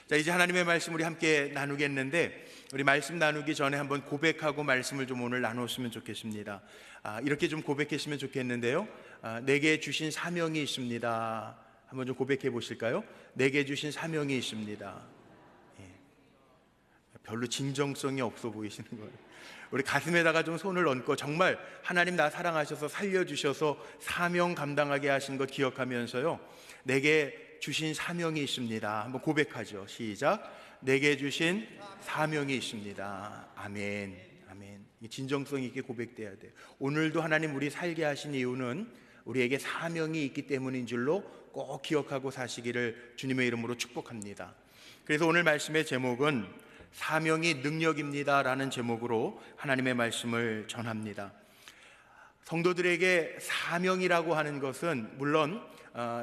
자, 이제 하나님의 말씀 우리 함께 나누겠는데, 우리 말씀 나누기 전에 한번 고백하고 말씀을 좀 오늘 나눴으면 좋겠습니다. 이렇게 좀 고백했으면 좋겠는데요. 내게 주신 사명이 있습니다. 한번 좀 고백해 보실까요? 내게 주신 사명이 있습니다. 별로 진정성이 없어 보이시는 거예요. 우리 가슴에다가 좀 손을 얹고 정말 하나님 나 사랑하셔서 살려주셔서 사명 감당하게 하신 것 기억하면서요, 내게 주신 사명이 있습니다. 한번 고백하죠. 시작. 내게 주신 사명이 있습니다. 아멘. 아멘. 진정성 있게 고백돼야 돼요. 오늘도 하나님 우리 살게 하신 이유는 우리에게 사명이 있기 때문인 줄로 꼭 기억하고 사시기를 주님의 이름으로 축복합니다. 그래서 오늘 말씀의 제목은 사명이 능력입니다 라는 제목으로 하나님의 말씀을 전합니다. 성도들에게 사명이라고 하는 것은 물론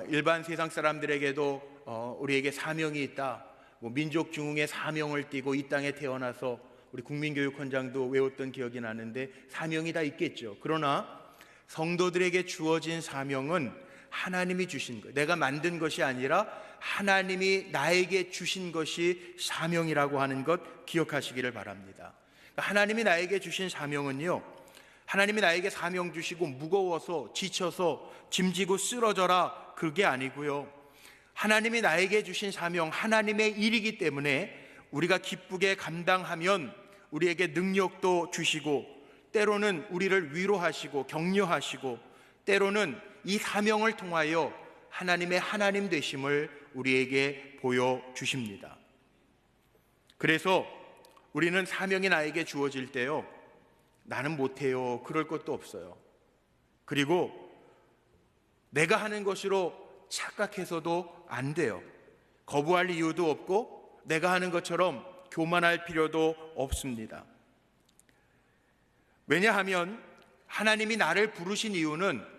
일반 세상 사람들에게도 우리에게 사명이 있다, 민족 중흥의 사명을 띠고 이 땅에 태어나서 우리 국민교육헌장도 외웠던 기억이 나는데 사명이 다 있겠죠. 그러나 성도들에게 주어진 사명은 하나님이 주신 것, 내가 만든 것이 아니라 하나님이 나에게 주신 것이 사명이라고 하는 것 기억하시기를 바랍니다. 하나님이 나에게 주신 사명은요, 하나님이 나에게 사명 주시고 무거워서 지쳐서 짐지고 쓰러져라 그게 아니고요, 하나님이 나에게 주신 사명, 하나님의 일이기 때문에 우리가 기쁘게 감당하면 우리에게 능력도 주시고, 때로는 우리를 위로하시고 격려하시고, 때로는 이 사명을 통하여 하나님의 하나님 되심을 우리에게 보여주십니다. 그래서 우리는 사명이 나에게 주어질 때요, 나는 못해요 그럴 것도 없어요. 그리고 내가 하는 것으로 착각해서도 안 돼요. 거부할 이유도 없고 내가 하는 것처럼 교만할 필요도 없습니다. 왜냐하면 하나님이 나를 부르신 이유는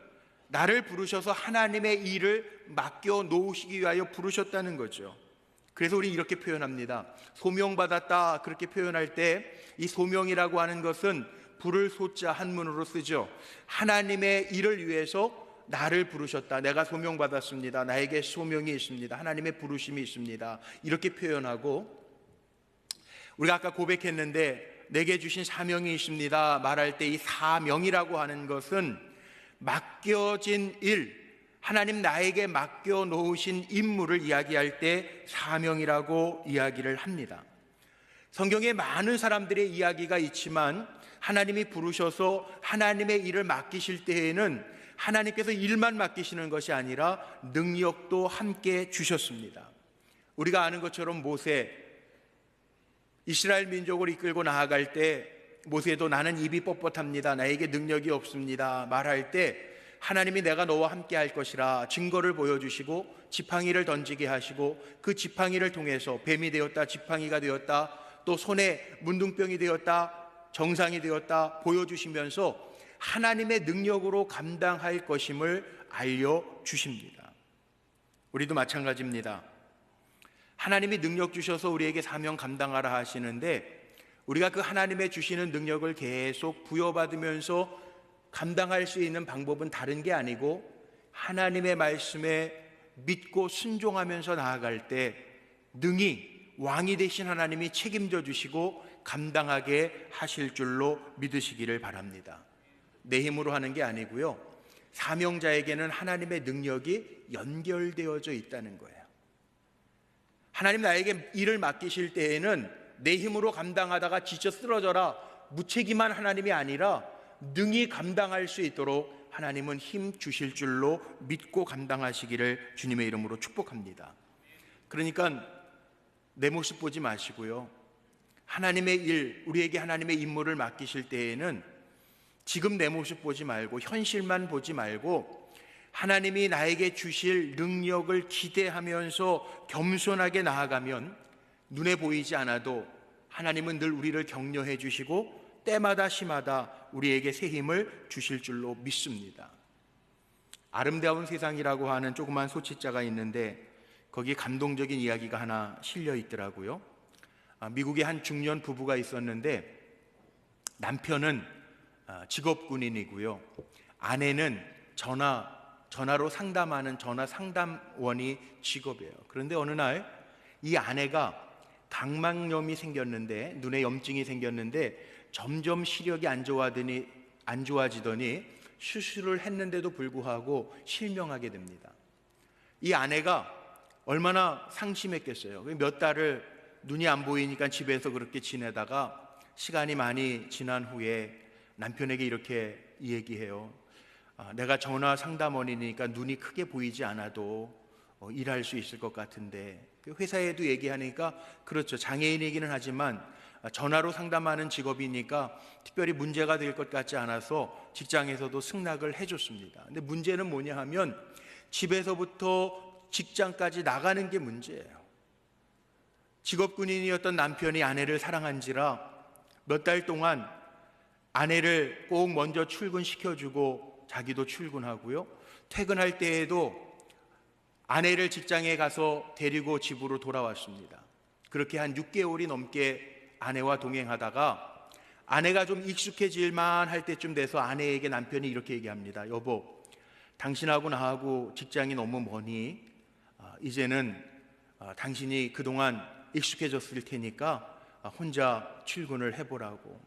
나를 부르셔서 하나님의 일을 맡겨 놓으시기 위하여 부르셨다는 거죠. 그래서 우리 이렇게 표현합니다. 소명받았다 그렇게 표현할 때 이 소명이라고 하는 것은 부를 소자 한문으로 쓰죠. 하나님의 일을 위해서 나를 부르셨다, 내가 소명받았습니다, 나에게 소명이 있습니다, 하나님의 부르심이 있습니다, 이렇게 표현하고, 우리가 아까 고백했는데 내게 주신 사명이 있습니다 말할 때 이 사명이라고 하는 것은 맡겨진 일, 하나님 나에게 맡겨 놓으신 임무를 이야기할 때 사명이라고 이야기를 합니다. 성경에 많은 사람들의 이야기가 있지만 하나님이 부르셔서 하나님의 일을 맡기실 때에는 하나님께서 일만 맡기시는 것이 아니라 능력도 함께 주셨습니다. 우리가 아는 것처럼 모세, 이스라엘 민족을 이끌고 나아갈 때 모세도 나는 입이 뻣뻣합니다, 나에게 능력이 없습니다 말할 때 하나님이 내가 너와 함께 할 것이라 증거를 보여주시고 지팡이를 던지게 하시고, 그 지팡이를 통해서 뱀이 되었다, 지팡이가 되었다, 또 손에 문둥병이 되었다, 정상이 되었다 보여주시면서 하나님의 능력으로 감당할 것임을 알려주십니다. 우리도 마찬가지입니다. 하나님이 능력 주셔서 우리에게 사명 감당하라 하시는데, 우리가 그 하나님의 주시는 능력을 계속 부여받으면서 감당할 수 있는 방법은 다른 게 아니고 하나님의 말씀에 믿고 순종하면서 나아갈 때 능히 왕이 되신 하나님이 책임져 주시고 감당하게 하실 줄로 믿으시기를 바랍니다. 내 힘으로 하는 게 아니고요, 사명자에게는 하나님의 능력이 연결되어져 있다는 거예요. 하나님 나에게 일을 맡기실 때에는 내 힘으로 감당하다가 지쳐 쓰러져라 무책임한 하나님이 아니라 능히 감당할 수 있도록 하나님은 힘 주실 줄로 믿고 감당하시기를 주님의 이름으로 축복합니다. 그러니까 내 모습 보지 마시고요, 하나님의 일, 우리에게 하나님의 임무를 맡기실 때에는 지금 내 모습 보지 말고 현실만 보지 말고 하나님이 나에게 주실 능력을 기대하면서 겸손하게 나아가면 눈에 보이지 않아도 하나님은 늘 우리를 격려해 주시고 때마다 시마다 우리에게 새 힘을 주실 줄로 믿습니다. 아름다운 세상이라고 하는 조그만 소치자가 있는데 거기에 감동적인 이야기가 하나 실려 있더라고요. 미국에 한 중년 부부가 있었는데 남편은 직업 군인이고요, 아내는 전화로 상담하는 전화 상담원이 직업이에요. 그런데 어느 날 이 아내가 각막염이 생겼는데, 눈에 염증이 생겼는데 점점 시력이 안 좋아지더니 수술을 했는데도 불구하고 실명하게 됩니다. 이 아내가 얼마나 상심했겠어요. 몇 달을 눈이 안 보이니까 집에서 그렇게 지내다가 시간이 많이 지난 후에 남편에게 이렇게 얘기해요. 내가 전화 상담원이니까 눈이 크게 보이지 않아도 일할 수 있을 것 같은데, 회사에도 얘기하니까 그렇죠, 장애인이기는 하지만 전화로 상담하는 직업이니까 특별히 문제가 될 것 같지 않아서 직장에서도 승낙을 해줬습니다. 근데 문제는 뭐냐 하면 집에서부터 직장까지 나가는 게 문제예요. 직업군인이었던 남편이 아내를 사랑한지라 몇 달 동안 아내를 꼭 먼저 출근시켜주고 자기도 출근하고요, 퇴근할 때에도 아내를 직장에 가서 데리고 집으로 돌아왔습니다. 그렇게 한 6개월이 넘게 아내와 동행하다가 아내가 좀 익숙해질만 할 때쯤 돼서 아내에게 남편이 이렇게 얘기합니다. 여보, 당신하고 나하고 직장이 너무 머니 이제는 당신이 그동안 익숙해졌을 테니까 혼자 출근을 해보라고.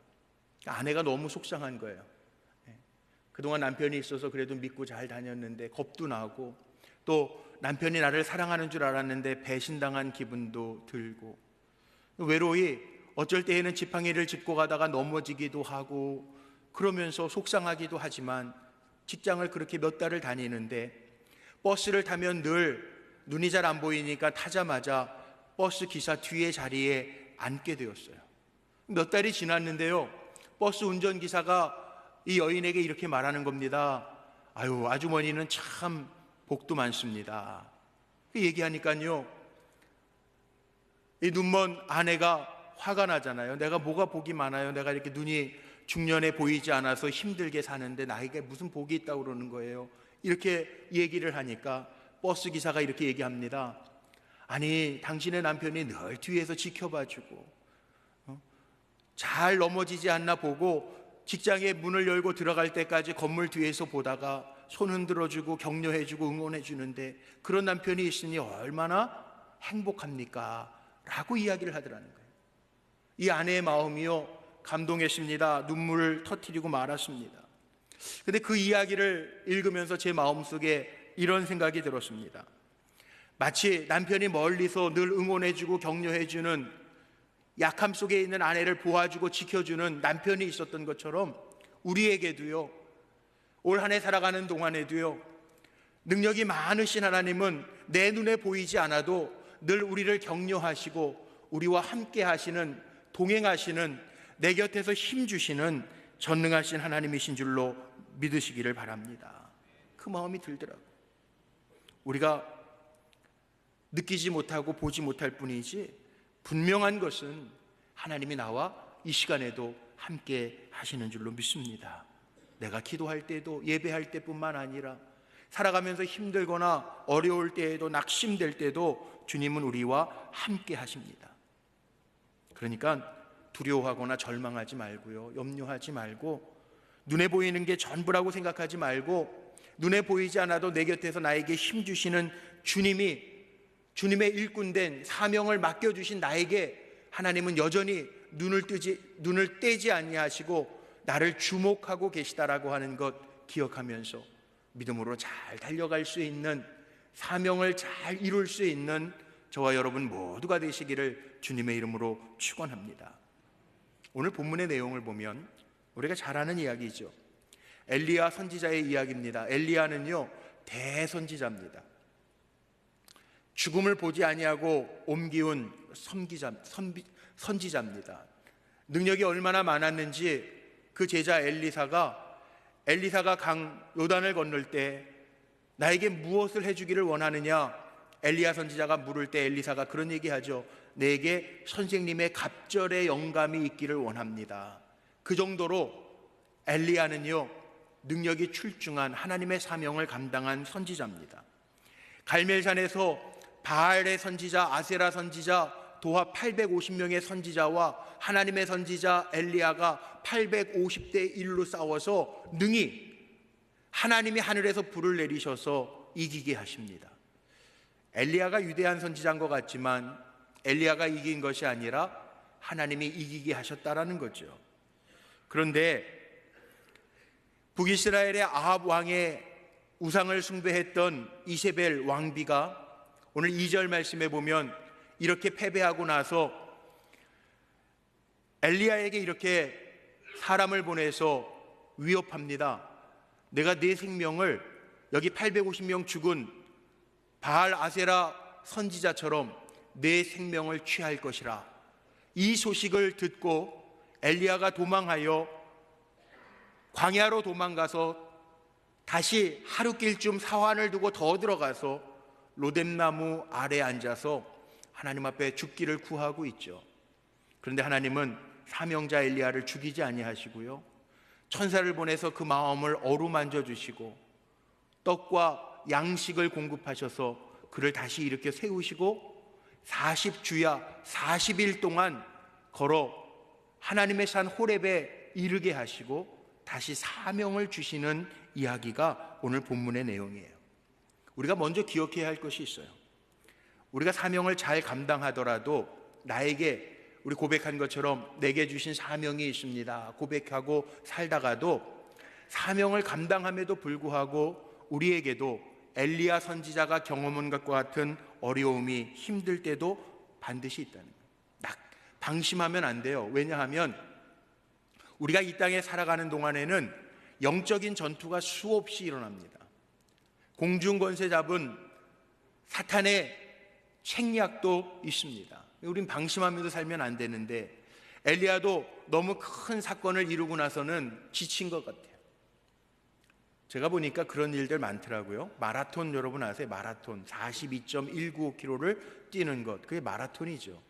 아내가 너무 속상한 거예요. 그동안 남편이 있어서 그래도 믿고 잘 다녔는데 겁도 나고, 또 남편이 나를 사랑하는 줄 알았는데 배신당한 기분도 들고, 외로이 어쩔 때에는 지팡이를 짚고 가다가 넘어지기도 하고 그러면서 속상하기도 하지만 직장을 그렇게 몇 달을 다니는데 버스를 타면 늘 눈이 잘 안 보이니까 타자마자 버스 기사 뒤에 자리에 앉게 되었어요. 몇 달이 지났는데요, 버스 운전기사가 이 여인에게 이렇게 말하는 겁니다. 아유, 아주머니는 참 복도 많습니다. 얘기하니까요, 이 눈먼 아내가 화가 나잖아요. 내가 뭐가 복이 많아요? 내가 이렇게 눈이 중년에 보이지 않아서 힘들게 사는데 나에게 무슨 복이 있다고 그러는 거예요? 이렇게 얘기를 하니까 버스 기사가 이렇게 얘기합니다. 아니, 당신의 남편이 늘 뒤에서 지켜봐주고 잘 넘어지지 않나 보고 직장에 문을 열고 들어갈 때까지 건물 뒤에서 보다가 손 흔들어주고 격려해주고 응원해주는데 그런 남편이 있으니 얼마나 행복합니까? 라고 이야기를 하더라는 거예요. 이 아내의 마음이요, 감동했습니다. 눈물을 터뜨리고 말았습니다. 근데 그 이야기를 읽으면서 제 마음속에 이런 생각이 들었습니다. 마치 남편이 멀리서 늘 응원해주고 격려해주는, 약함 속에 있는 아내를 보아주고 지켜주는 남편이 있었던 것처럼 우리에게도요, 올 한 해 살아가는 동안에도요, 능력이 많으신 하나님은 내 눈에 보이지 않아도 늘 우리를 격려하시고 우리와 함께 하시는, 동행하시는, 내 곁에서 힘주시는 전능하신 하나님이신 줄로 믿으시기를 바랍니다. 그 마음이 들더라고요. 우리가 느끼지 못하고 보지 못할 뿐이지 분명한 것은 하나님이 나와 이 시간에도 함께 하시는 줄로 믿습니다. 내가 기도할 때도, 예배할 때뿐만 아니라 살아가면서 힘들거나 어려울 때에도, 낙심될 때도 주님은 우리와 함께 하십니다. 그러니까 두려워하거나 절망하지 말고요, 염려하지 말고, 눈에 보이는 게 전부라고 생각하지 말고, 눈에 보이지 않아도 내 곁에서 나에게 힘주시는 주님의 일꾼된 사명을 맡겨주신 나에게 하나님은 여전히 눈을 떼지 아니하시고 나를 주목하고 계시다라고 하는 것 기억하면서 믿음으로 잘 달려갈 수 있는, 사명을 잘 이룰 수 있는 저와 여러분 모두가 되시기를 주님의 이름으로 축원합니다. 오늘 본문의 내용을 보면 우리가 잘 아는 이야기죠. 엘리야 선지자의 이야기입니다. 엘리야는요, 대선지자입니다. 죽음을 보지 아니하고 옮기운 선지자입니다. 능력이 얼마나 많았는지 그 제자 엘리사가 강 요단을 건널 때 나에게 무엇을 해주기를 원하느냐, 엘리야 선지자가 물을 때 엘리사가 그런 얘기하죠. 내게 선생님의 갑절의 영감이 있기를 원합니다. 그 정도로 엘리야는요, 능력이 출중한, 하나님의 사명을 감당한 선지자입니다. 갈멜산에서 바알의 선지자, 아세라 선지자, 도합 850명의 선지자와 하나님의 선지자 엘리야가 850대 1로 싸워서 능히 하나님이 하늘에서 불을 내리셔서 이기게 하십니다. 엘리야가 위대한 선지자인 것 같지만 엘리야가 이긴 것이 아니라 하나님이 이기게 하셨다라는 거죠. 그런데 북이스라엘의 아합 왕의 우상을 숭배했던 이세벨 왕비가 오늘 2절 말씀에 보면 이렇게 패배하고 나서 엘리야에게 이렇게 사람을 보내서 위협합니다. 내가 네 생명을 여기 850명 죽은 바알 아세라 선지자처럼 내 생명을 취할 것이라. 이 소식을 듣고 엘리야가 도망하여 광야로 도망가서 다시 하루길쯤 사환을 두고 더 들어가서 로뎀나무 아래에 앉아서 하나님 앞에 죽기를 구하고 있죠. 그런데 하나님은 사명자 엘리야를 죽이지 아니하시고요, 천사를 보내서 그 마음을 어루만져 주시고 떡과 양식을 공급하셔서 그를 다시 일으켜 세우시고 40주야 40일 동안 걸어 하나님의 산 호렙에 이르게 하시고 다시 사명을 주시는 이야기가 오늘 본문의 내용이에요. 우리가 먼저 기억해야 할 것이 있어요. 우리가 사명을 잘 감당하더라도 나에게, 우리 고백한 것처럼 내게 주신 사명이 있습니다 고백하고 살다가도 사명을 감당함에도 불구하고 우리에게도 엘리야 선지자가 경험한 것과 같은 어려움이, 힘들 때도 반드시 있다는 거예요. 방심하면 안 돼요. 왜냐하면 우리가 이 땅에 살아가는 동안에는 영적인 전투가 수없이 일어납니다. 공중 권세 잡은 사탄의 책략도 있습니다. 우린 방심하면서 살면 안 되는데 엘리야도 너무 큰 사건을 이루고 나서는 지친 것 같아요. 제가 보니까 그런 일들 많더라고요. 마라톤 여러분 아세요? 마라톤 42.195km를 뛰는 것, 그게 마라톤이죠.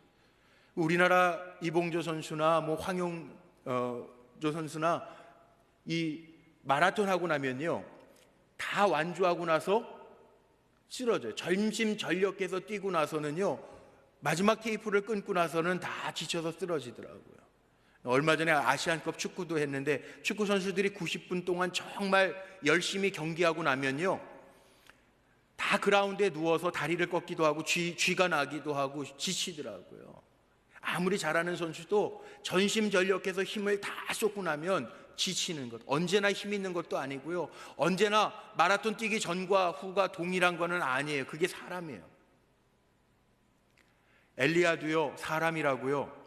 우리나라 이봉조 선수나 황용조 선수나 이 마라톤 하고 나면요, 다 완주하고 나서 쓰러져요. 전심전력해서 뛰고 나서는요, 마지막 테이프를 끊고 나서는 다 지쳐서 쓰러지더라고요. 얼마 전에 아시안컵 축구도 했는데 축구 선수들이 90분 동안 정말 열심히 경기하고 나면요, 다 그라운드에 누워서 다리를 꺾기도 하고 쥐가 나기도 하고 지치더라고요. 아무리 잘하는 선수도 전심전력해서 힘을 다 쏟고 나면 지치는 것, 언제나 힘 있는 것도 아니고요, 언제나 마라톤 뛰기 전과 후가 동일한 것은 아니에요. 그게 사람이에요. 엘리야도요 사람이라고요.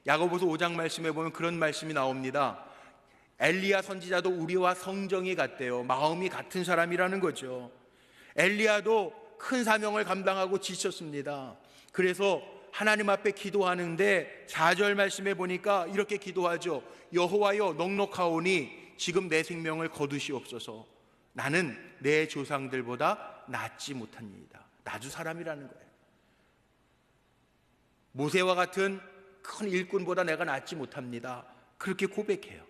야고보서 5장 말씀에 보면 그런 말씀이 나옵니다. 엘리야 선지자도 우리와 성정이 같대요. 마음이 같은 사람이라는 거죠. 엘리야도 큰 사명을 감당하고 지쳤습니다. 그래서 하나님 앞에 기도하는데 4절 말씀에 보니까 이렇게 기도하죠. 여호와여, 넉넉하오니 지금 내 생명을 거두시옵소서. 나는 내 조상들보다 낫지 못합니다. 나도 사람이라는 거예요. 모세와 같은 큰 일꾼보다 내가 낫지 못합니다. 그렇게 고백해요.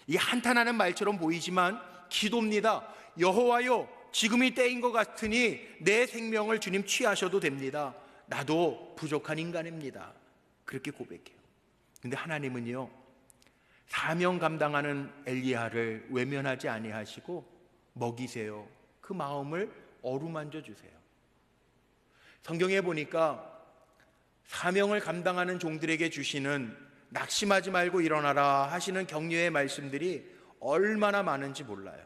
이 한탄하는 말처럼 보이지만 기도입니다. 여호와여, 지금이 때인 것 같으니 내 생명을 주님 취하셔도 됩니다. 나도 부족한 인간입니다. 그렇게 고백해요. 근데 하나님은요, 사명 감당하는 엘리야를 외면하지 아니하시고 먹이세요. 그 마음을 어루만져 주세요. 성경에 보니까 사명을 감당하는 종들에게 주시는 낙심하지 말고 일어나라 하시는 격려의 말씀들이 얼마나 많은지 몰라요.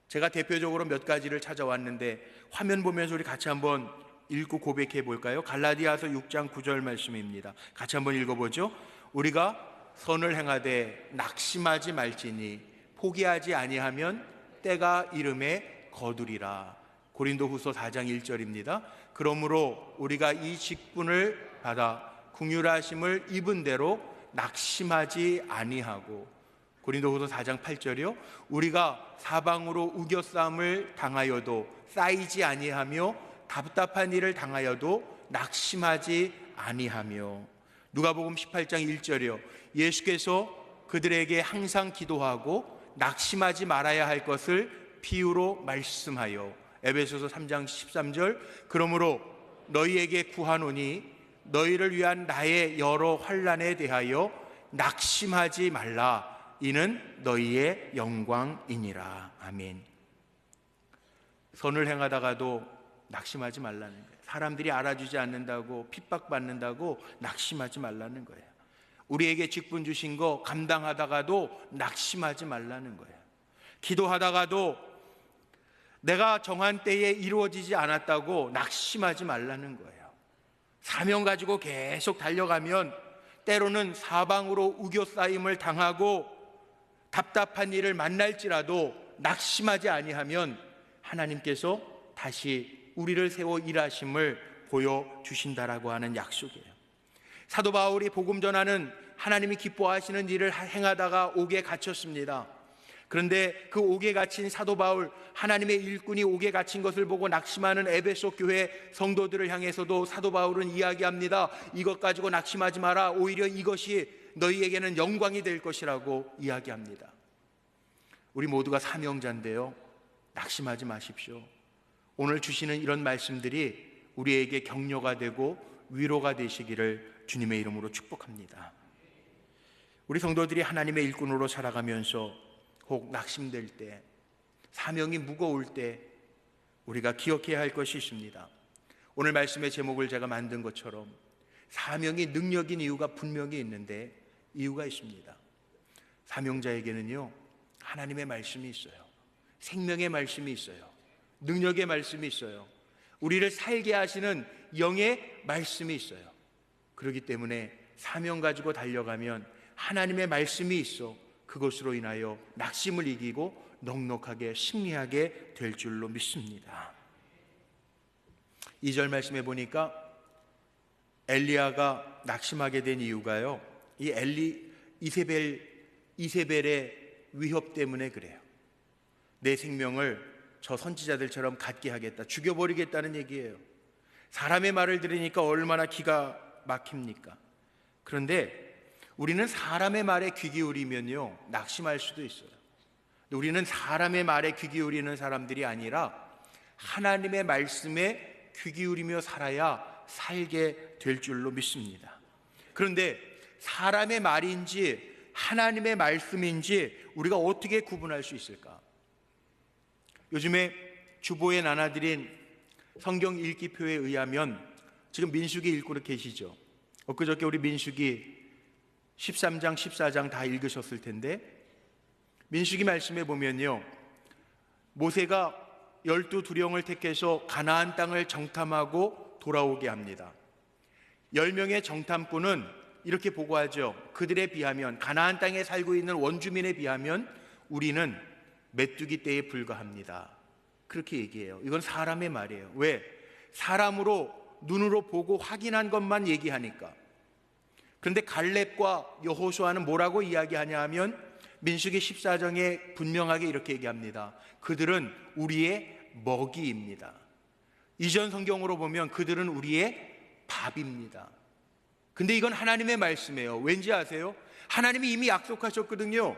제가 대표적으로 몇 가지를 찾아왔는데 화면 보면서 우리 같이 한번 읽고 고백해 볼까요? 갈라디아서 6장 9절 말씀입니다. 같이 한번 읽어보죠. 우리가 선을 행하되 낙심하지 말지니 포기하지 아니하면 때가 이름에 거두리라. 고린도후서 4장 1절입니다. 그러므로 우리가 이 직분을 받아 긍휼하심을 입은 대로 낙심하지 아니하고, 고린도후서 4장 8절이요, 우리가 사방으로 우겨싸움을 당하여도 쌓이지 아니하며 답답한 일을 당하여도 낙심하지 아니하며, 누가복음 18장 1절이요, 예수께서 그들에게 항상 기도하고 낙심하지 말아야 할 것을 비유로 말씀하여, 에베소서 3장 13절, 그러므로 너희에게 구하노니 너희를 위한 나의 여러 환난에 대하여 낙심하지 말라. 이는 너희의 영광이니라. 아멘. 선을 행하다가도 낙심하지 말라는 거예요. 사람들이 알아주지 않는다고, 핍박받는다고 낙심하지 말라는 거예요. 우리에게 직분 주신 거 감당하다가도 낙심하지 말라는 거예요. 기도하다가도 내가 정한 때에 이루어지지 않았다고 낙심하지 말라는 거예요. 사명 가지고 계속 달려가면 때로는 사방으로 우겨싸임을 당하고 답답한 일을 만날지라도 낙심하지 아니하면 하나님께서 다시 우리를 세워 일하심을 보여주신다라고 하는 약속이에요. 사도 바울이 복음 전하는 하나님이 기뻐하시는 일을 행하다가 옥에 갇혔습니다. 그런데 그 옥에 갇힌 사도 바울, 하나님의 일꾼이 옥에 갇힌 것을 보고 낙심하는 에베소 교회 성도들을 향해서도 사도 바울은 이야기합니다. 이것 가지고 낙심하지 마라. 오히려 이것이 너희에게는 영광이 될 것이라고 이야기합니다. 우리 모두가 사명자인데요, 낙심하지 마십시오. 오늘 주시는 이런 말씀들이 우리에게 격려가 되고 위로가 되시기를 주님의 이름으로 축복합니다. 우리 성도들이 하나님의 일꾼으로 살아가면서 혹 낙심될 때, 사명이 무거울 때 우리가 기억해야 할 것이 있습니다. 오늘 말씀의 제목을 제가 만든 것처럼 사명이 능력인 이유가 분명히 있는데 이유가 있습니다. 사명자에게는요, 하나님의 말씀이 있어요. 생명의 말씀이 있어요. 능력의 말씀이 있어요. 우리를 살게 하시는 영의 말씀이 있어요. 그렇기 때문에 사명 가지고 달려가면 하나님의 말씀이 있어 그것으로 인하여 낙심을 이기고 넉넉하게 승리하게 될 줄로 믿습니다. 2절 말씀에 보니까 엘리야가 낙심하게 된 이유가요, 이 이세벨의 위협 때문에 그래요. 내 생명을 저 선지자들처럼 갖게 하겠다, 죽여버리겠다는 얘기예요. 사람의 말을 들으니까 얼마나 기가 막힙니까? 그런데 우리는 사람의 말에 귀 기울이면요, 낙심할 수도 있어요. 우리는 사람의 말에 귀 기울이는 사람들이 아니라 하나님의 말씀에 귀 기울이며 살아야 살게 될 줄로 믿습니다. 그런데 사람의 말인지 하나님의 말씀인지 우리가 어떻게 구분할 수 있을까? 요즘에 주보에 나눠드린 성경 읽기표에 의하면 지금 민수기 읽고 계시죠? 엊그저께 우리 민수기 13장, 14장 다 읽으셨을 텐데, 민수기 말씀에 보면요, 모세가 12두령을 택해서 가나안 땅을 정탐하고 돌아오게 합니다. 10명의 정탐꾼은 이렇게 보고하죠. 그들에 비하면, 가나안 땅에 살고 있는 원주민에 비하면 우리는 메뚜기 떼에 불과합니다. 그렇게 얘기해요. 이건 사람의 말이에요. 왜? 사람으로 눈으로 보고 확인한 것만 얘기하니까. 그런데 갈렙과 여호수아는 뭐라고 이야기하냐 하면 민수기 14장에 분명하게 이렇게 얘기합니다. 그들은 우리의 먹이입니다. 이전 성경으로 보면 그들은 우리의 밥입니다. 근데 이건 하나님의 말씀이에요. 왠지 아세요? 하나님이 이미 약속하셨거든요.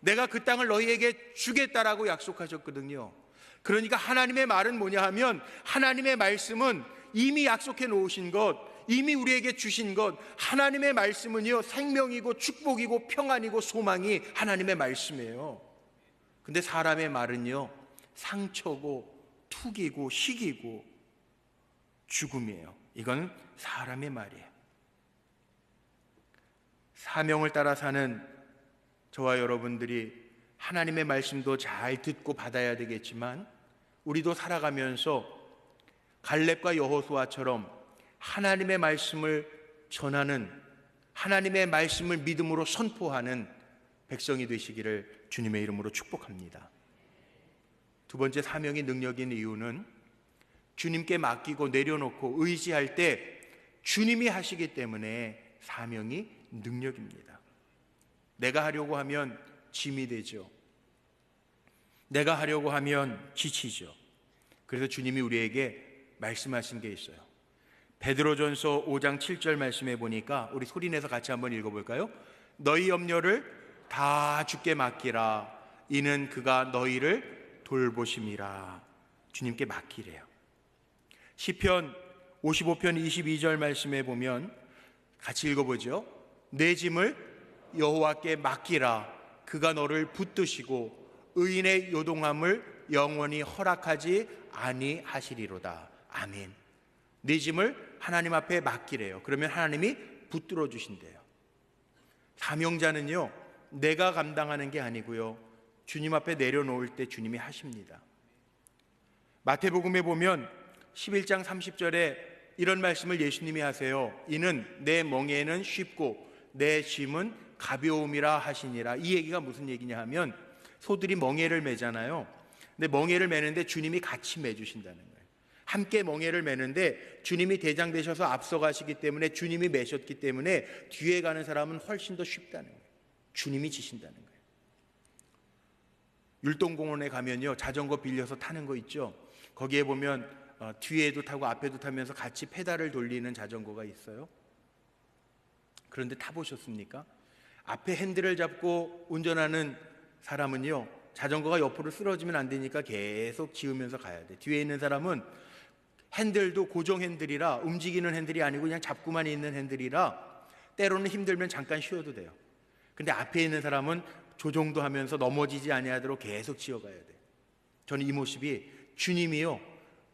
내가 그 땅을 너희에게 주겠다라고 약속하셨거든요. 그러니까 하나님의 말은 뭐냐 하면, 하나님의 말씀은 이미 약속해 놓으신 것, 이미 우리에게 주신 것, 하나님의 말씀은요, 생명이고 축복이고 평안이고 소망이 하나님의 말씀이에요. 근데 사람의 말은요, 상처고 투기고 시기고 죽음이에요. 이건 사람의 말이에요. 사명을 따라 사는 저와 여러분들이 하나님의 말씀도 잘 듣고 받아야 되겠지만, 우리도 살아가면서 갈렙과 여호수아처럼 하나님의 말씀을 전하는, 하나님의 말씀을 믿음으로 선포하는 백성이 되시기를 주님의 이름으로 축복합니다. 두 번째, 사명이 능력인 이유는 주님께 맡기고 내려놓고 의지할 때 주님이 하시기 때문에 사명이 능력입니다. 내가 하려고 하면 짐이 되죠. 내가 하려고 하면 지치죠. 그래서 주님이 우리에게 말씀하신 게 있어요. 베드로전서 5장 7절 말씀해 보니까 우리 소리내서 같이 한번 읽어볼까요? 너희 염려를 다 주께 맡기라. 이는 그가 너희를 돌보심이라. 주님께 맡기래요. 시편 55편 22절 말씀에 보면 같이 읽어보죠. 내 짐을 여호와께 맡기라. 그가 너를 붙드시고 의인의 요동함을 영원히 허락하지 아니하시리로다. 아멘. 내 짐을 하나님 앞에 맡기래요. 그러면 하나님이 붙들어 주신대요. 사명자는요, 내가 감당하는 게 아니고요, 주님 앞에 내려놓을 때 주님이 하십니다. 마태복음에 보면 11장 30절에 이런 말씀을 예수님이 하세요. 이는 내 멍에는 쉽고 내 짐은 가벼움이라 하시니라. 이 얘기가 무슨 얘기냐 하면, 소들이 멍에를 매잖아요. 근데 멍에를 매는데 주님이 같이 매주신다는 거예요. 함께 멍에를 매는데 주님이 대장 되셔서 앞서가시기 때문에, 주님이 매셨기 때문에 뒤에 가는 사람은 훨씬 더 쉽다는 거예요. 주님이 지신다는 거예요. 율동공원에 가면요, 자전거 빌려서 타는 거 있죠. 거기에 보면 뒤에도 타고 앞에도 타면서 같이 페달을 돌리는 자전거가 있어요. 그런데 타보셨습니까? 앞에 핸들을 잡고 운전하는 사람은요, 자전거가 옆으로 쓰러지면 안 되니까 계속 지으면서 가야 돼. 뒤에 있는 사람은 핸들도 고정 핸들이라, 움직이는 핸들이 아니고 그냥 잡고만 있는 핸들이라 때로는 힘들면 잠깐 쉬어도 돼요. 근데 앞에 있는 사람은 조종도 하면서 넘어지지 아니하도록 계속 지어가야 돼. 저는 이 모습이 주님이요,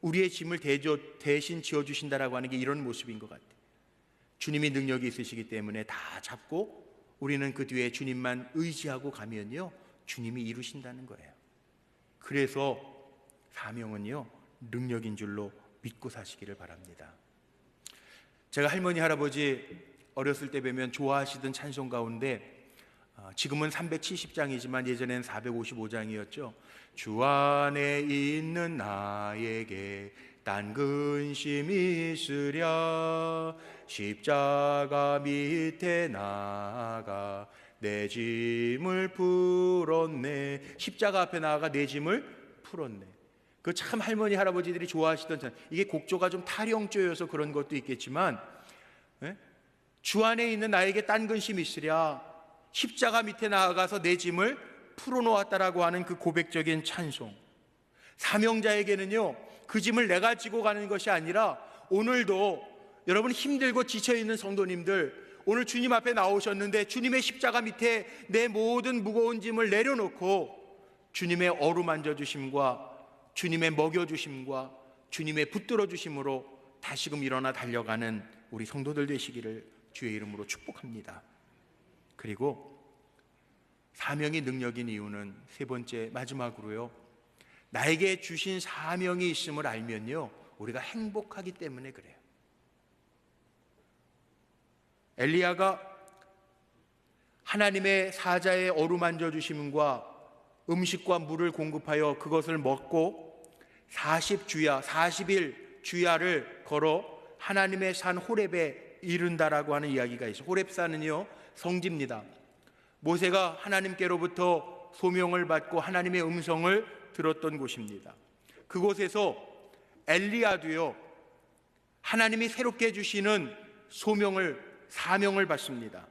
우리의 짐을 대신 지어주신다라고 하는 게 이런 모습인 것 같아요. 주님이 능력이 있으시기 때문에 다 잡고 우리는 그 뒤에 주님만 의지하고 가면요, 주님이 이루신다는 거예요. 그래서 사명은요, 능력인 줄로 믿고 사시기를 바랍니다. 제가 할머니 할아버지 어렸을 때 뵈면 좋아하시던 찬송 가운데, 지금은 370장이지만 예전엔 455장이었죠. 주 안에 있는 나에게 딴 근심 있으랴, 십자가 밑에 나아가 내 짐을 풀었네. 십자가 앞에 나아가 내 짐을 풀었네. 그 참 할머니 할아버지들이 좋아하시던 찬, 이게 곡조가 좀 타령조여서 그런 것도 있겠지만, 주 안에 있는 나에게 딴 근심 있으랴, 십자가 밑에 나아가서 내 짐을 풀어놓았다라고 하는 그 고백적인 찬송. 사명자에게는요, 그 짐을 내가 지고 가는 것이 아니라, 오늘도 여러분 힘들고 지쳐있는 성도님들, 오늘 주님 앞에 나오셨는데 주님의 십자가 밑에 내 모든 무거운 짐을 내려놓고 주님의 어루만져 주심과 주님의 먹여주심과 주님의 붙들어 주심으로 다시금 일어나 달려가는 우리 성도들 되시기를 주의 이름으로 축복합니다. 그리고 사명이 능력인 이유는 세 번째, 마지막으로요, 나에게 주신 사명이 있음을 알면요, 우리가 행복하기 때문에 그래요. 엘리야가 하나님의 사자의 어루만져 주심과 음식과 물을 공급하여 그것을 먹고 40주야, 40일 주야를 걸어 하나님의 산 호렙에 이른다라고 하는 이야기가 있어요. 호렙산은요, 성지입니다. 모세가 하나님께로부터 소명을 받고 하나님의 음성을 들었던 곳입니다. 그곳에서 엘리야도요, 하나님이 새롭게 주시는 사명을 받습니다.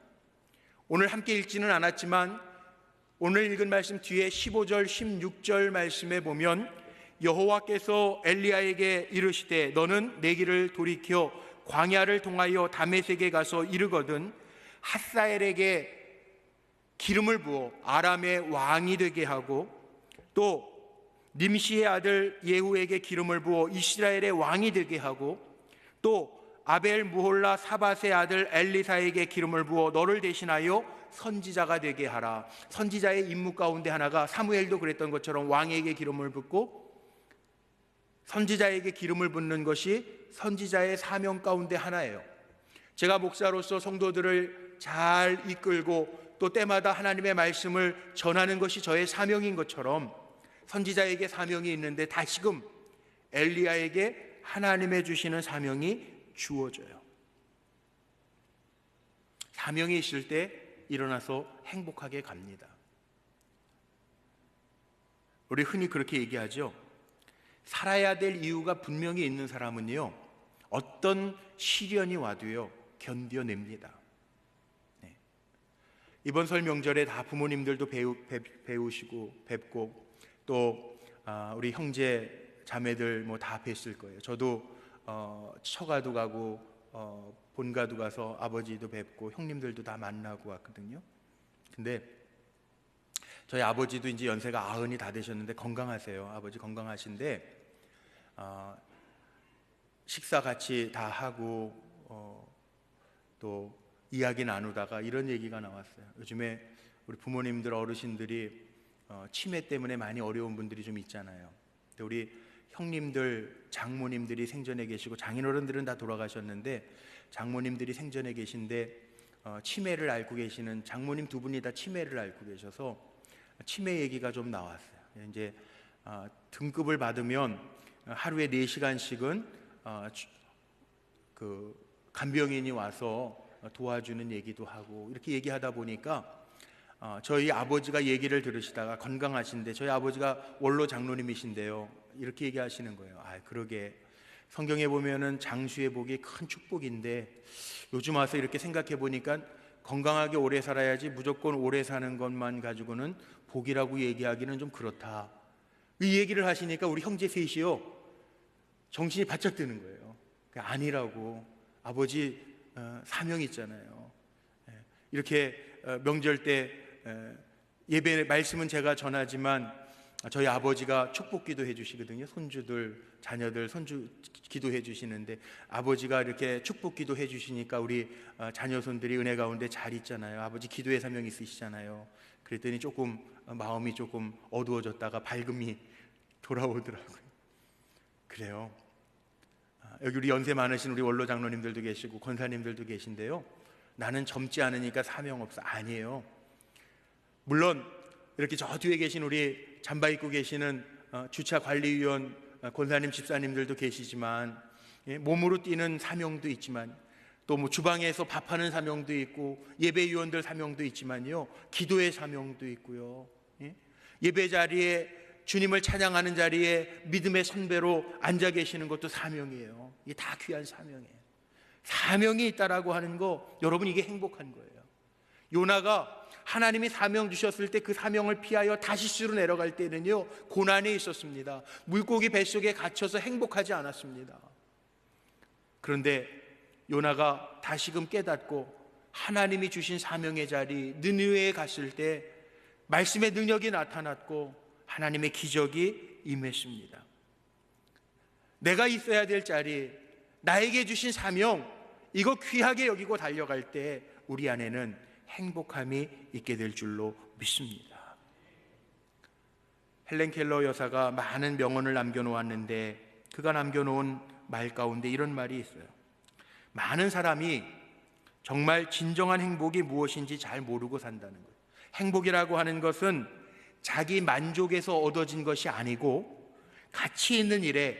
오늘 함께 읽지는 않았지만 오늘 읽은 말씀 뒤에 15절 16절 말씀에 보면, 여호와께서 엘리야에게 이르시되 너는 내 길을 돌이켜 광야를 통하여 다메섹에 가서 이르거든 핫사엘에게 기름을 부어 아람의 왕이 되게 하고, 또 님시의 아들 예후에게 기름을 부어 이스라엘의 왕이 되게 하고, 또 아벨 무홀라 사밧의 아들 엘리사에게 기름을 부어 너를 대신하여 선지자가 되게 하라. 선지자의 임무 가운데 하나가, 사무엘도 그랬던 것처럼 왕에게 기름을 붓고 선지자에게 기름을 붓는 것이 선지자의 사명 가운데 하나예요. 제가 목사로서 성도들을 잘 이끌고 또 때마다 하나님의 말씀을 전하는 것이 저의 사명인 것처럼, 선지자에게 사명이 있는데 다시금 엘리야에게 하나님의 주시는 사명이 주어져요. 사명이 있을 때 일어나서 행복하게 갑니다. 우리 흔히 그렇게 얘기하죠. 살아야 될 이유가 분명히 있는 사람은요, 어떤 시련이 와도요 견뎌냅니다. 네. 이번 설 명절에 다 부모님들도 배우시고 뵙고, 또 우리 형제 자매들 뭐 다 뵀을 거예요. 저도 처가도 가고 본가도 가서 아버지도 뵙고 형님들도 다 만나고 왔거든요. 근데 저희 아버지도 이제 연세가 90이 다 되셨는데 건강하세요. 아버지 건강하신데 식사 같이 다 하고 또 이야기 나누다가 이런 얘기가 나왔어요. 요즘에 우리 부모님들, 어르신들이 치매 때문에 많이 어려운 분들이 좀 있잖아요. 근데 우리 형님들, 장모님들이 생전에 계시고 장인어른들은 다 돌아가셨는데 장모님들이 생전에 계신데 치매를 앓고 계시는 장모님 두 분이 다 치매를 앓고 계셔서 치매 얘기가 좀 나왔어요. 이제 등급을 받으면 하루에 4시간씩은 그 간병인이 와서 도와주는 얘기도 하고 이렇게 얘기하다 보니까 저희 아버지가 얘기를 들으시다가 건강하신데 저희 아버지가 원로 장로님이신데요. 이렇게 얘기하시는 거예요. 그러게 성경에 보면은 장수의 복이 큰 축복인데 요즘 와서 이렇게 생각해 보니까 건강하게 오래 살아야지 무조건 오래 사는 것만 가지고는 복이라고 얘기하기는 좀 그렇다. 이 얘기를 하시니까 우리 형제 셋이요 정신이 바짝 드는 거예요. 아니라고, 아버지 사명 있잖아요. 이렇게 명절 때 예배 말씀은 제가 전하지만 저희 아버지가 축복기도 해주시거든요. 손주들, 자녀들 손주 기도해 주시는데 아버지가 이렇게 축복기도 해주시니까 우리 자녀손들이 은혜 가운데 잘 있잖아요. 아버지 기도의 사명 있으시잖아요. 그랬더니 조금 마음이 조금 어두워졌다가 밝음이 돌아오더라고요. 그래요. 여기 우리 연세 많으신 우리 원로 장로님들도 계시고 권사님들도 계신데요. 나는 젊지 않으니까 사명 없어. 아니에요. 물론 이렇게 저 뒤에 계신 우리 잠바 입고 계시는 주차 관리위원 권사님 집사님들도 계시지만 몸으로 뛰는 사명도 있지만 또 뭐 주방에서 밥하는 사명도 있고 예배위원들 사명도 있지만요, 기도의 사명도 있고요, 예배 자리에 주님을 찬양하는 자리에 믿음의 선배로 앉아 계시는 것도 사명이에요. 이게 다 귀한 사명이에요. 사명이 있다라고 하는 거, 여러분 이게 행복한 거예요. 요나가 하나님이 사명 주셨을 때 그 사명을 피하여 다시스로 내려갈 때는요 고난이 있었습니다. 물고기 뱃속에 갇혀서 행복하지 않았습니다. 그런데 요나가 다시금 깨닫고 하나님이 주신 사명의 자리 느느웨에 갔을 때 말씀의 능력이 나타났고 하나님의 기적이 임했습니다. 내가 있어야 될 자리, 나에게 주신 사명, 이거 귀하게 여기고 달려갈 때 우리 안에는 행복함이 있게 될 줄로 믿습니다. 헬렌 켈러 여사가 많은 명언을 남겨놓았는데 그가 남겨놓은 말 가운데 이런 말이 있어요. 많은 사람이 정말 진정한 행복이 무엇인지 잘 모르고 산다는 거예요. 행복이라고 하는 것은 자기 만족에서 얻어진 것이 아니고 가치 있는 일에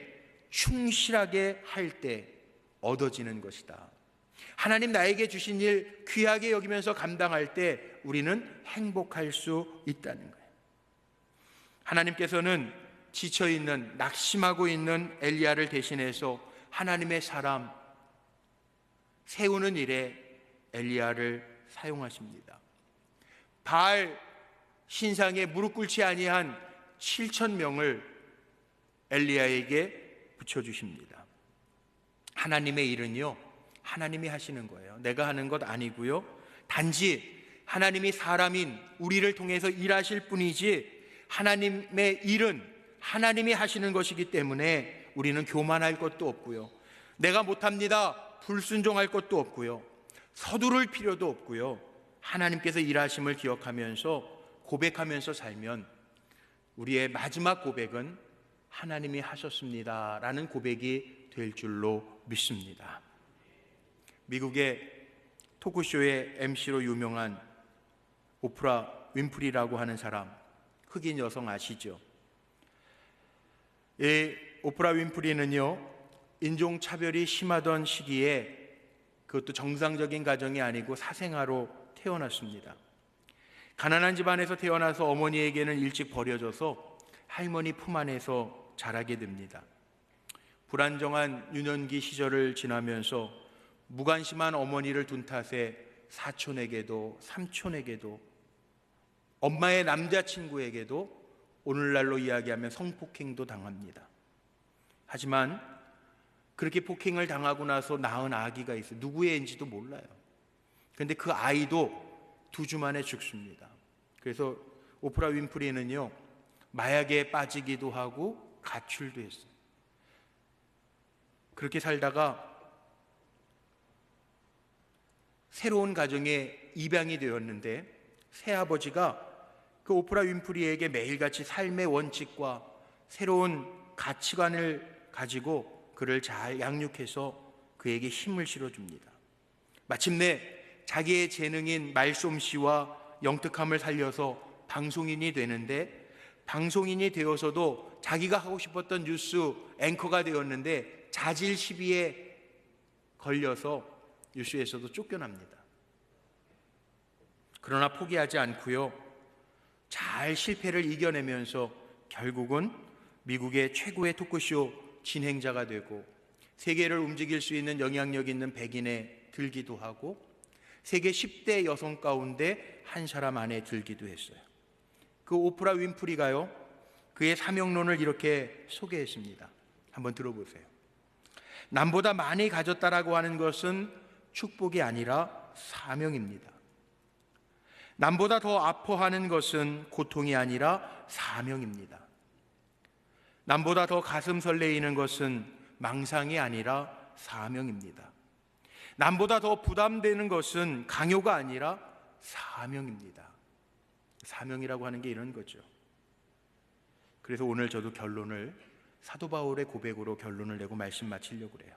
충실하게 할 때 얻어지는 것이다. 하나님 나에게 주신 일 귀하게 여기면서 감당할 때 우리는 행복할 수 있다는 거예요. 하나님께서는 지쳐있는, 낙심하고 있는 엘리야를 대신해서 하나님의 사람 세우는 일에 엘리야를 사용하십니다. 바알 신상에 무릎 꿇지 아니한 7,000명을 엘리야에게 붙여주십니다. 하나님의 일은요 하나님이 하시는 거예요. 내가 하는 것 아니고요, 단지 하나님이 사람인 우리를 통해서 일하실 뿐이지 하나님의 일은 하나님이 하시는 것이기 때문에 우리는 교만할 것도 없고요, 내가 못합니다 불순종할 것도 없고요, 서두를 필요도 없고요, 하나님께서 일하심을 기억하면서 고백하면서 살면 우리의 마지막 고백은 하나님이 하셨습니다 라는 고백이 될 줄로 믿습니다. 미국의 토크쇼의 MC로 유명한 오프라 윈프리라고 하는 사람, 흑인 여성 아시죠? 이 오프라 윈프리는요 인종차별이 심하던 시기에, 그것도 정상적인 가정이 아니고 사생아로 태어났습니다. 가난한 집안에서 태어나서 어머니에게는 일찍 버려져서 할머니 품 안에서 자라게 됩니다. 불안정한 유년기 시절을 지나면서 무관심한 어머니를 둔 탓에 사촌에게도 삼촌에게도 엄마의 남자친구에게도 오늘날로 이야기하면 성폭행도 당합니다. 하지만 그렇게 폭행을 당하고 나서 낳은 아기가 있어요. 누구의 애인지도 몰라요. 그런데 그 아이도 2주 만에 죽습니다. 그래서 오프라 윈프리는요 마약에 빠지기도 하고 가출도 했어요. 그렇게 살다가 새로운 가정에 입양이 되었는데 새아버지가 그 오프라 윈프리에게 매일같이 삶의 원칙과 새로운 가치관을 가지고 그를 잘 양육해서 그에게 힘을 실어줍니다. 마침내 자기의 재능인 말솜씨와 영특함을 살려서 방송인이 되는데, 방송인이 되어서도 자기가 하고 싶었던 뉴스 앵커가 되었는데 자질 시비에 걸려서 뉴스에서도 쫓겨납니다. 그러나 포기하지 않고요, 잘 실패를 이겨내면서 결국은 미국의 최고의 토크쇼 진행자가 되고 세계를 움직일 수 있는 영향력 있는 백인에 들기도 하고 세계 10대 여성 가운데 한 사람 안에 들기도 했어요. 그 오프라 윈프리가요, 그의 사명론을 이렇게 소개했습니다. 한번 들어보세요. 남보다 많이 가졌다라고 하는 것은 축복이 아니라 사명입니다. 남보다 더 아파하는 것은 고통이 아니라 사명입니다. 남보다 더 가슴 설레이는 것은 망상이 아니라 사명입니다. 남보다 더 부담되는 것은 강요가 아니라 사명입니다. 사명이라고 하는 게 이런 거죠. 그래서 오늘 저도 결론을 사도 바울의 고백으로 결론을 내고 말씀 마치려고 그래요.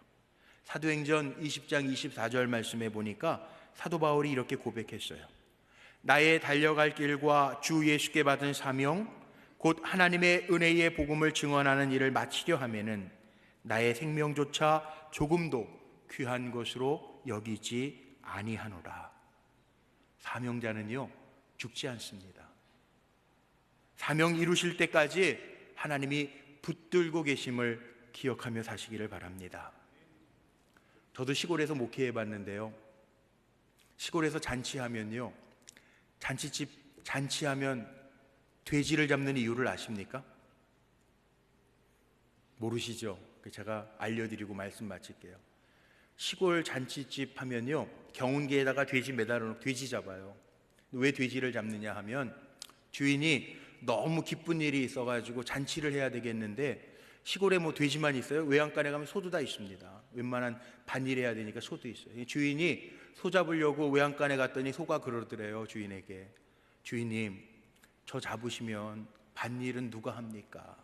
사도행전 20장 24절 말씀에 보니까 사도 바울이 이렇게 고백했어요. 나의 달려갈 길과 주 예수께 받은 사명 곧 하나님의 은혜의 복음을 증언하는 일을 마치려 하면은 나의 생명조차 조금도 귀한 것으로 여기지 아니하노라. 사명자는요 죽지 않습니다. 사명 이루실 때까지 하나님이 붙들고 계심을 기억하며 사시기를 바랍니다. 저도 시골에서 목회해 봤는데요, 시골에서 잔치하면요, 잔치집 잔치하면 돼지를 잡는 이유를 아십니까? 모르시죠? 제가 알려드리고 말씀 마칠게요. 시골 잔치집 하면요, 경운기에다가 돼지 매달아 놓고 돼지 잡아요. 왜 돼지를 잡느냐 하면 주인이 너무 기쁜 일이 있어가지고 잔치를 해야 되겠는데 시골에 뭐 돼지만 있어요? 외양간에 가면 소도 다 있습니다. 웬만한 밭일 해야 되니까 소도 있어요. 주인이 소 잡으려고 외양간에 갔더니 소가 그러더래요, 주인에게. 주인님, 저 잡으시면 밭일은 누가 합니까?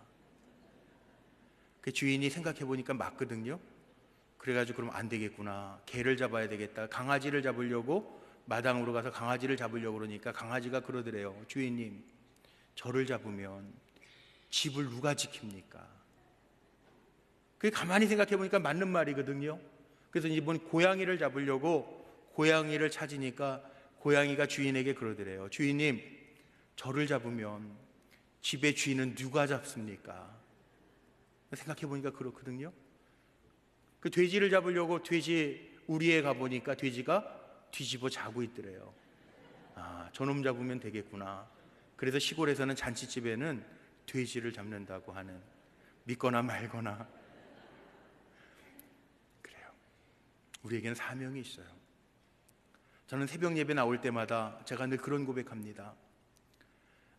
그 주인이 생각해 보니까 맞거든요. 그래가지고 그럼 안 되겠구나, 개를 잡아야 되겠다. 강아지를 잡으려고 마당으로 가서 강아지를 잡으려고 그러니까 강아지가 그러더래요. 주인님, 저를 잡으면 집을 누가 지킵니까? 그게 가만히 생각해 보니까 맞는 말이거든요. 그래서 이번 고양이를 잡으려고 고양이를 찾으니까 고양이가 주인에게 그러더래요. 주인님, 저를 잡으면 집의 주인은 누가 잡습니까? 생각해 보니까 그렇거든요. 그 돼지를 잡으려고 돼지 우리에 가보니까 돼지가 뒤집어 자고 있더래요. 아, 저놈 잡으면 되겠구나. 그래서 시골에서는 잔치집에는 돼지를 잡는다고 하는, 믿거나 말거나. 그래요. 우리에게는 사명이 있어요. 저는 새벽 예배 나올 때마다 제가 늘 그런 고백합니다.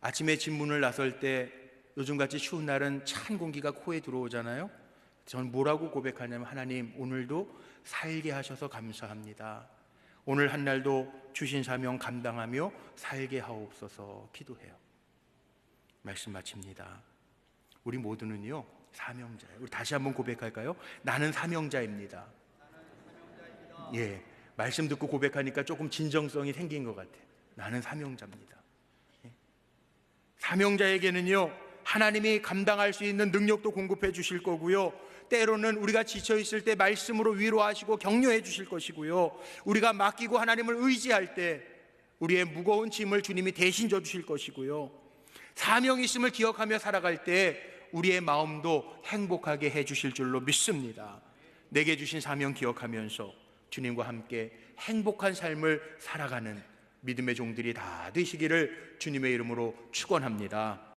아침에 집문을 나설 때 요즘같이 추운 날은 찬 공기가 코에 들어오잖아요. 저는 뭐라고 고백하냐면, 하나님, 오늘도 살게 하셔서 감사합니다. 오늘 한 날도 주신 사명 감당하며 살게 하옵소서 기도해요. 말씀 마칩니다. 우리 모두는요 사명자예요. 우리 다시 한번 고백할까요? 나는 사명자입니다. 예, 말씀 듣고 고백하니까 조금 진정성이 생긴 것 같아요. 나는 사명자입니다. 예. 사명자에게는요 하나님이 감당할 수 있는 능력도 공급해 주실 거고요, 때로는 우리가 지쳐 있을 때 말씀으로 위로하시고 격려해 주실 것이고요, 우리가 맡기고 하나님을 의지할 때 우리의 무거운 짐을 주님이 대신 져 주실 것이고요, 사명이 있음을 기억하며 살아갈 때 우리의 마음도 행복하게 해 주실 줄로 믿습니다. 내게 주신 사명 기억하면서 주님과 함께 행복한 삶을 살아가는 믿음의 종들이 다 되시기를 주님의 이름으로 축원합니다.